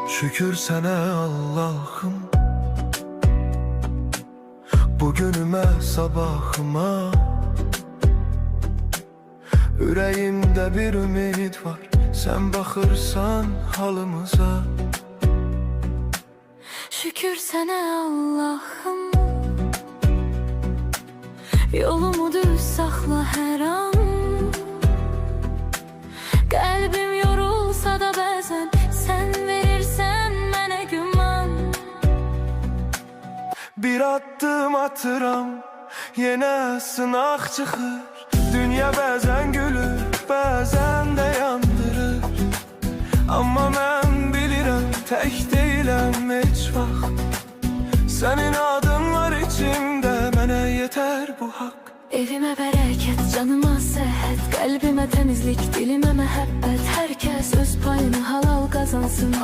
Şükür sənə Allah'ım, bugünümə, sabahıma. Ürəyimdə bir ümid var, sən baxırsan halımıza. Şükür sənə Allah'ım, yolumu düz saxla hər an. Qəlbim yorulsa da bəzən sən verirsən mənə güman. Bir addım atıram, yenə sınaq çıxır. Dünya bəzən gülür, bəzən də yandırır. Amma mən bilirəm, tək deyiləm heç vaxt. Sənin adın var içimdə, mənə yetər bu haqq. Evimə bərəkət, canıma səhət, qəlbimə təmizlik, dilimə məhəbbət. Hər kəs öz payını halal qazansın.